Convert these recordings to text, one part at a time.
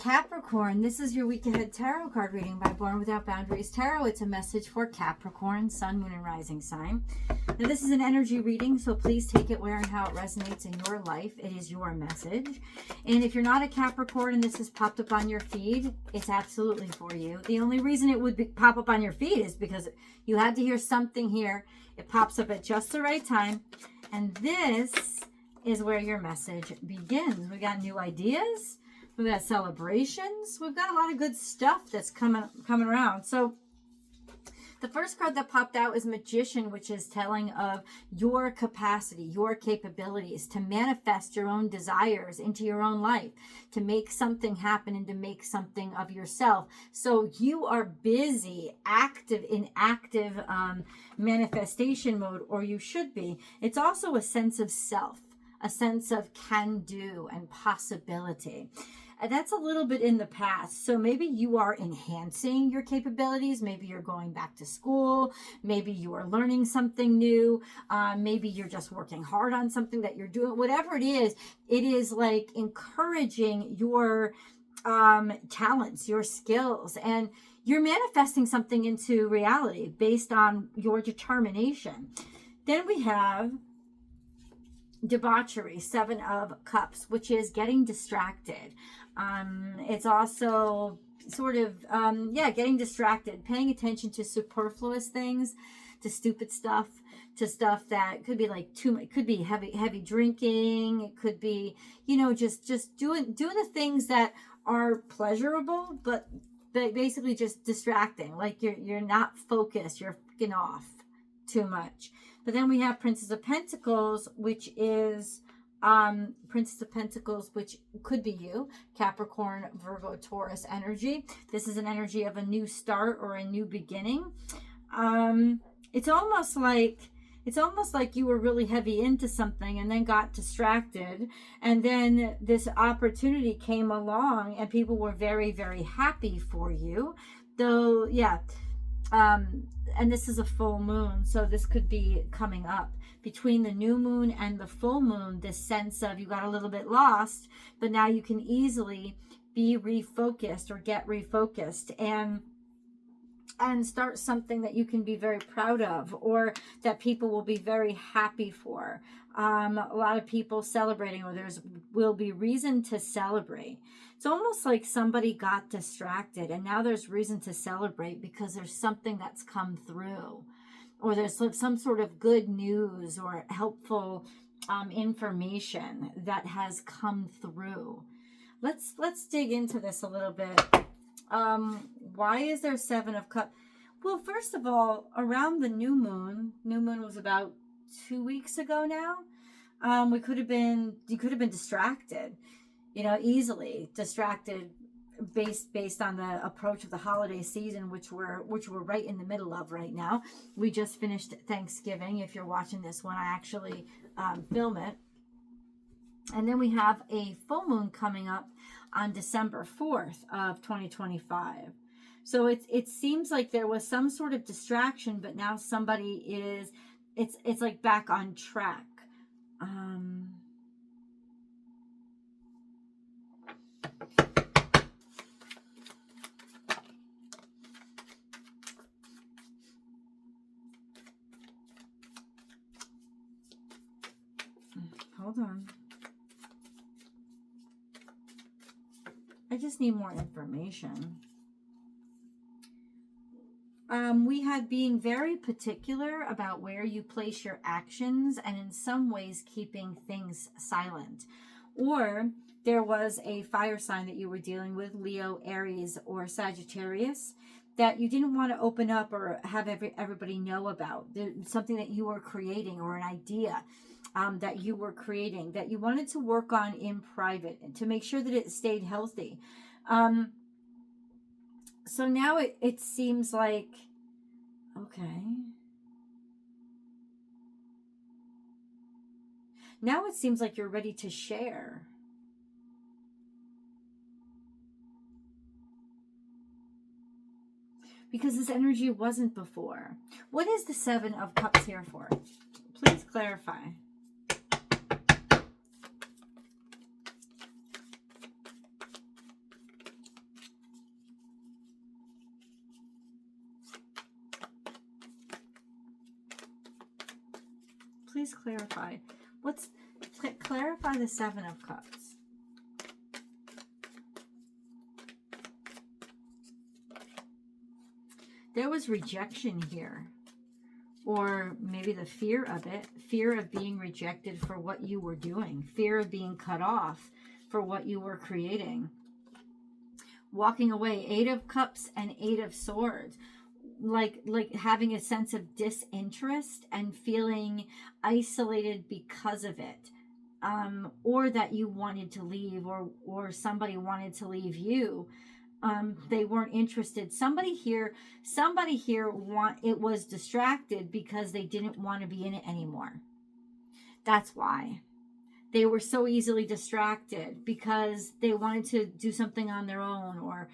Capricorn, this is your week ahead tarot card reading by Born Without Boundaries Tarot. It's a message for Capricorn, Sun, Moon, and Rising sign. Now, this is an energy reading, so please take it where and how it resonates in your life. It is your message. And if you're not a Capricorn and this has popped up on your feed, it's absolutely for you. The only reason it would pop up on your feed is because you had to hear something here. It pops up at just the right time. And this is where your message begins. We got new ideas. We've got celebrations. We've got a lot of good stuff that's coming around. So the first card that popped out is Magician, which is telling of your capacity, your capabilities to manifest your own desires into your own life, to make something happen and to make something of yourself. So you are busy, active manifestation mode, or you should be. It's also a sense of self, a sense of can do and possibility. And that's a little bit in the past. So maybe you are enhancing your capabilities. Maybe you're going back to school. Maybe you are learning something new. Maybe you're just working hard on something that you're doing. Whatever it is like encouraging your talents, your skills, and you're manifesting something into reality based on your determination. Then we have debauchery, Seven of Cups, which is getting distracted. It's also sort of, getting distracted, paying attention to superfluous things, to stupid stuff, to stuff that could be like it could be heavy drinking. It could be, just doing the things that are pleasurable, but basically just distracting. Like you're not focused. You're fucking off too much. But then we have Princess of Pentacles, which is which could be you, Capricorn, Virgo, Taurus energy. This is an energy of a new start or a new beginning. It's almost like you were really heavy into something and then got distracted, and then this opportunity came along and people were very, very happy for you. Though, yeah. And this is a full moon, so this could be coming up between the new moon and the full moon, this sense of you got a little bit lost, but now you can easily be refocused or get refocused and start something that you can be very proud of, or that people will be very happy for. A lot of people celebrating, or will be reason to celebrate. It's almost like somebody got distracted and now there's reason to celebrate because there's something that's come through, or there's some sort of good news or helpful information that has come through. Let's dig into this a little bit. Why is there Seven of Cups? Well, first of all, around the new moon was about 2 weeks ago now. You could have been distracted, easily distracted based on the approach of the holiday season, which we're right in the middle of right now. We just finished Thanksgiving. If you're watching this when I actually film it. And then we have a full moon coming up on December 4th of 2025. So it seems like there was some sort of distraction, but now somebody it's like back on track. Hold on. I just need more information. We had being very particular about where you place your actions, and in some ways keeping things silent. Or there was a fire sign that you were dealing with, Leo, Aries, or Sagittarius, that you didn't want to open up or have everybody know about. Something that you were creating, or an idea that you were creating that you wanted to work on in private and to make sure that it stayed healthy. So now it seems like, okay. Now it seems like you're ready to share. Because this energy wasn't before. What is the Seven of Cups here for? Please clarify. Please clarify. Clarify the Seven of Cups. There was rejection here. Or maybe the fear of it. Fear of being rejected for what you were doing. Fear of being cut off for what you were creating. Walking away. 8 of Cups and 8 of Swords. Like having a sense of disinterest and feeling isolated because of it. Or that you wanted to leave, or somebody wanted to leave you. They weren't interested. Somebody here it was distracted because they didn't want to be in it anymore. That's why. They were so easily distracted because they wanted to do something on their own, or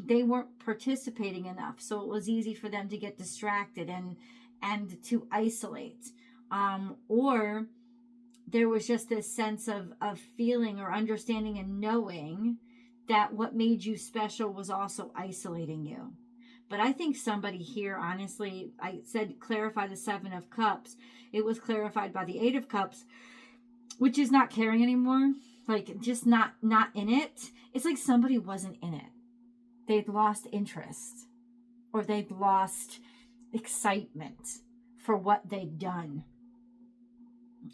they weren't participating enough. So it was easy for them to get distracted and to isolate. Or there was just this sense of feeling or understanding and knowing that what made you special was also isolating you. But I think somebody here, honestly, I said clarify the 7 of Cups. It was clarified by the 8 of Cups, which is not caring anymore. Like, just not in it. It's like somebody wasn't in it. They'd lost interest. Or they'd lost excitement for what they'd done.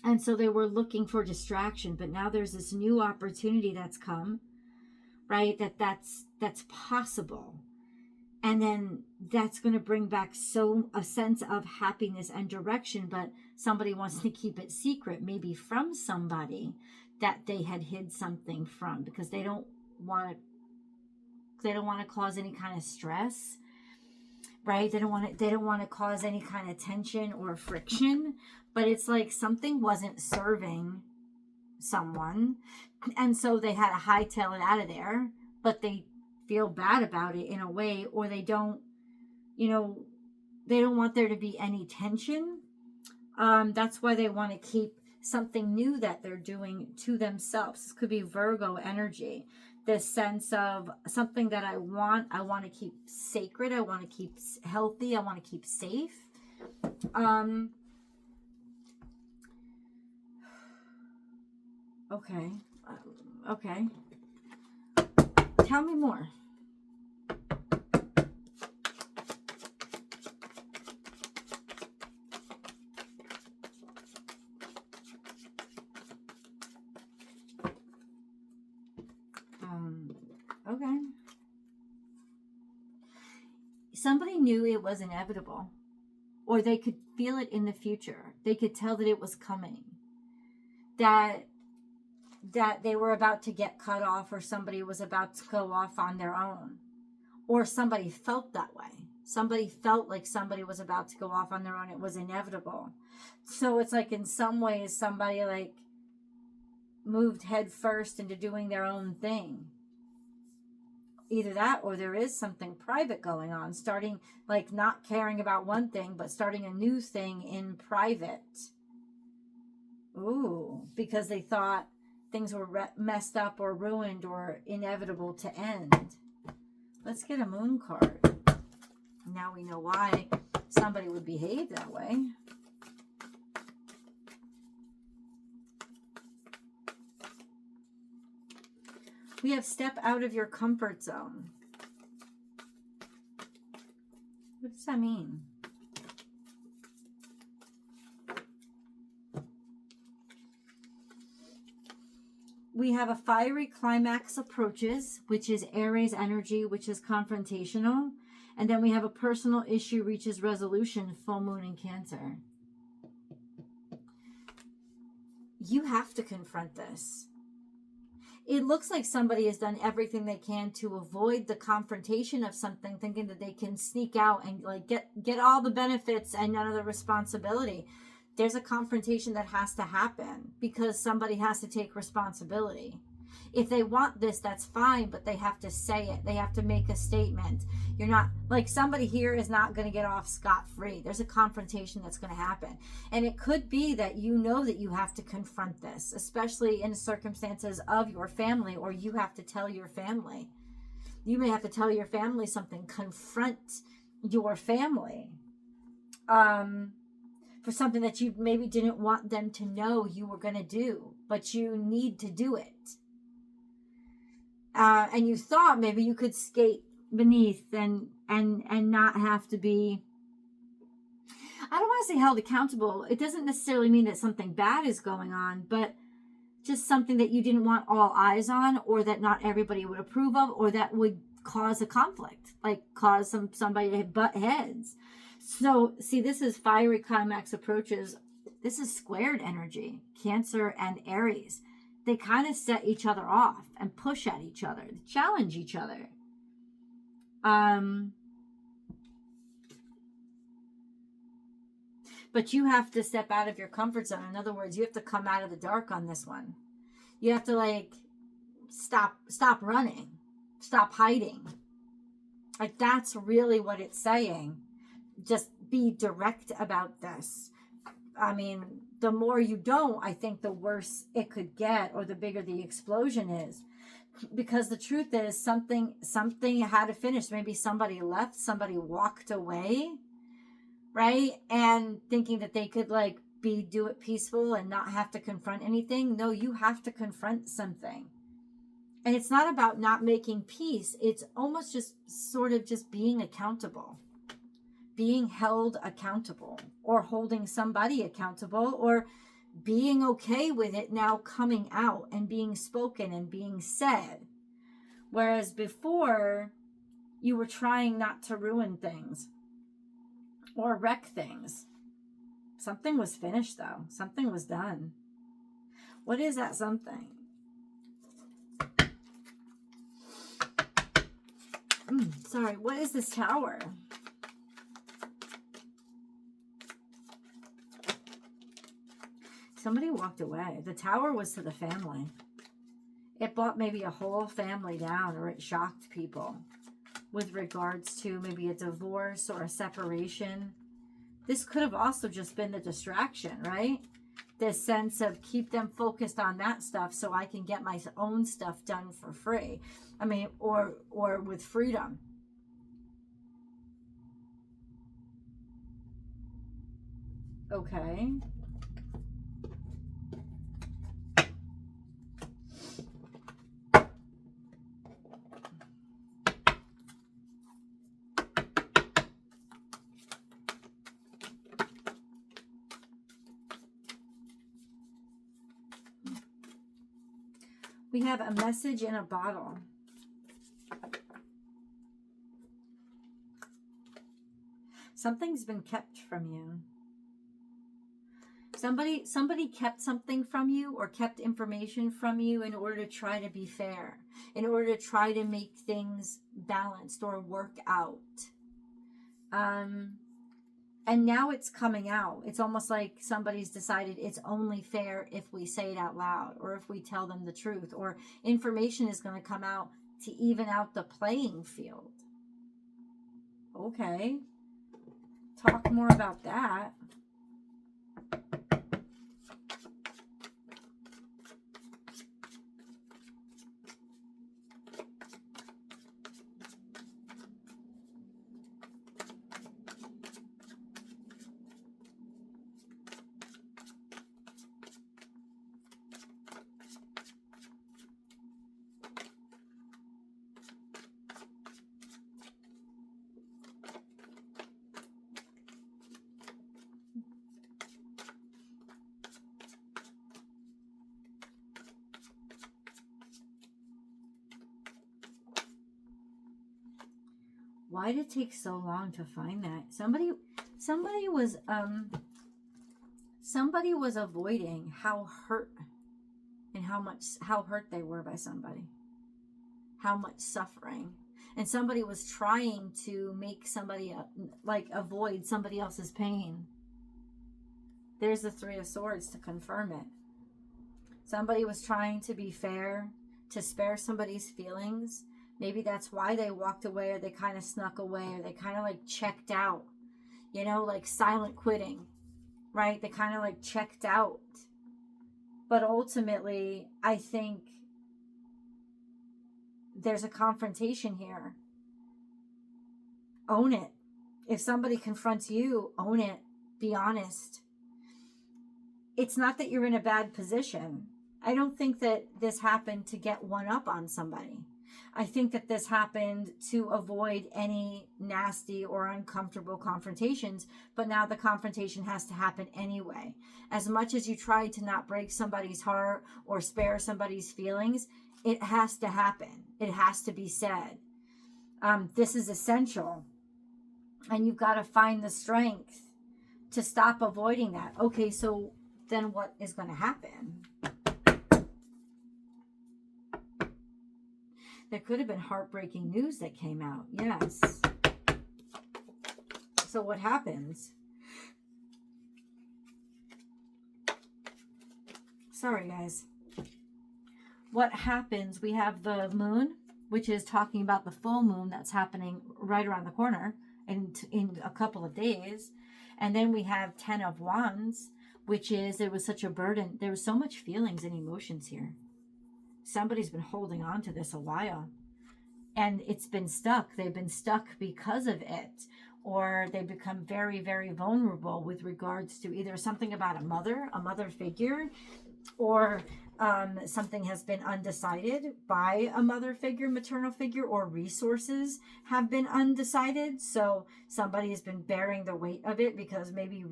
And so they were looking for distraction. But now there's this new opportunity that's come. Right? That's possible. And then that's going to bring back a sense of happiness and direction, but somebody wants to keep it secret, maybe from somebody that they had hid something from, because they don't want to cause any kind of stress, right? They don't want to cause any kind of tension or friction, but it's like something wasn't serving someone, and so they had to hightail it out of there, but they feel bad about it in a way, or they don't want there to be any tension. That's why they want to keep something new that they're doing to themselves. This could be Virgo energy. This sense of something that I want to keep sacred, I want to keep healthy, I want to keep safe. Okay. Tell me more. Okay. Somebody knew it was inevitable, or they could feel it in the future. They could tell that it was coming. That they were about to get cut off, or somebody was about to go off on their own, or somebody felt that way. Somebody felt like somebody was about to go off on their own. It was inevitable. So it's like in some ways somebody like moved head first into doing their own thing. Either that, or there is something private going on, starting like not caring about one thing, but starting a new thing in private. Ooh, because they thought things were messed up or ruined or inevitable to end. Let's get a moon card. Now we know why somebody would behave that way. We have step out of your comfort zone. What does that mean? We have a fiery climax approaches, which is Aries energy, which is confrontational. And then we have a personal issue reaches resolution, full moon in Cancer. You have to confront this. It looks like somebody has done everything they can to avoid the confrontation of something, thinking that they can sneak out and like get all the benefits and none of the responsibility. There's a confrontation that has to happen because somebody has to take responsibility. If they want this, that's fine, but they have to say it. They have to make a statement. You're not, like, somebody here is not going to get off scot-free. There's a confrontation that's going to happen. And it could be that you know that you have to confront this, especially in circumstances of your family, or you have to tell your family. You may have to tell your family something. Confront your family. for something that you maybe didn't want them to know you were going to do, but you need to do it. And you thought maybe you could skate beneath and not have to be, I don't want to say held accountable. It doesn't necessarily mean that something bad is going on, but just something that you didn't want all eyes on, or that not everybody would approve of, or that would cause a conflict, like cause somebody to butt heads. So see, this is fiery climax approaches. This is squared energy, Cancer and Aries. They kind of set each other off and push at each other, challenge each other. But you have to step out of your comfort zone. In other words, you have to come out of the dark on this one. You have to like stop running, stop hiding. Like that's really what it's saying. Just be direct about this. I mean, the more you don't, I think the worse it could get, or the bigger the explosion is. Because the truth is, something had to finish. Maybe somebody left, somebody walked away, right? And thinking that they could like do it peaceful and not have to confront anything. No, you have to confront something. And it's not about not making peace. It's almost just sort of just being accountable. Being held accountable, or holding somebody accountable, or being okay with it now coming out and being spoken and being said. Whereas before, you were trying not to ruin things or wreck things. Something was finished though. Something was done. What is that something? Sorry, what is this Tower? Somebody walked away. The Tower was to the family. It brought maybe a whole family down, or it shocked people with regards to maybe a divorce or a separation. This could have also just been the distraction, right? This sense of keep them focused on that stuff so I can get my own stuff done for free. I mean, or with freedom. Okay. We have a message in a bottle. Something's been kept from you. Somebody kept something from you, or kept information from you in order to try to be fair, in order to try to make things balanced or work out. And now it's coming out. It's almost like somebody's decided it's only fair if we say it out loud, or if we tell them the truth, or information is going to come out to even out the playing field. Okay. Talk more about that. Why did it take so long to find that? Somebody was avoiding how hurt and how hurt they were by somebody. How much suffering. And somebody was trying to make somebody avoid somebody else's pain. There's the Three of Swords to confirm it. Somebody was trying to be fair, to spare somebody's feelings. Maybe that's why they walked away, or they kind of snuck away, or they kind of like checked out, like silent quitting, right? They kind of like checked out. But ultimately, I think there's a confrontation here. Own it. If somebody confronts you, own it. Be honest. it's not that you're in a bad position. I don't think that this happened to get one up on somebody. I think that this happened to avoid any nasty or uncomfortable confrontations, but now the confrontation has to happen anyway. As much as you try to not break somebody's heart or spare somebody's feelings, it has to happen. It has to be said. This is essential. And you've got to find the strength to stop avoiding that. Okay, so then what is going to happen? There could have been heartbreaking news that came out. Yes. So what happens? Sorry, guys. What happens? We have the moon, which is talking about the full moon that's happening right around the corner in a couple of days. And then we have 10 of Wands, which is, there was such a burden. There was so much feelings and emotions here. Somebody's been holding on to this a while. And it's been stuck. They've been stuck because of it. Or they become very, very vulnerable with regards to either something about a mother figure, or something has been undecided by a mother figure, maternal figure, or resources have been undecided. So somebody has been bearing the weight of it because maybe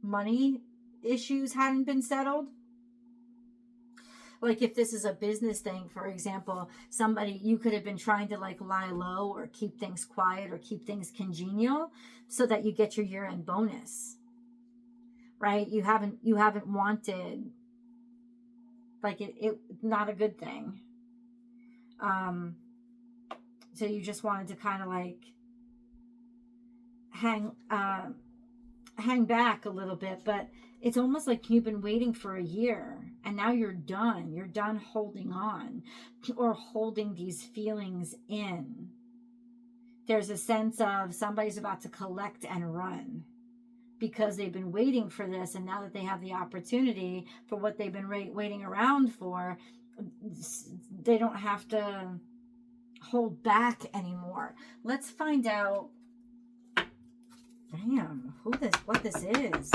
money issues hadn't been settled. Like if this is a business thing, for example, you could have been trying to like lie low or keep things quiet or keep things congenial so that you get your year-end bonus, right? You haven't wanted, like it not a good thing. So you just wanted to kind of like hang back a little bit, but it's almost like you've been waiting for a year and now you're done. You're done holding on or holding these feelings in. There's a sense of somebody's about to collect and run because they've been waiting for this. And now that they have the opportunity for what they've been waiting around for, they don't have to hold back anymore. Let's find out, what this is.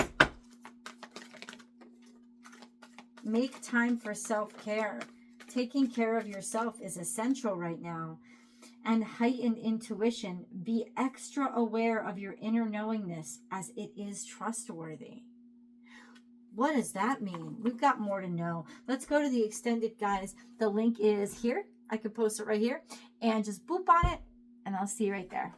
Make time for self-care. Taking care of yourself is essential right now. And heightened intuition. Be extra aware of your inner knowingness as it is trustworthy. What does that mean? We've got more to know. Let's go to the extended, guys. The link is here. I can post it right here. And just boop on it. And I'll see you right there.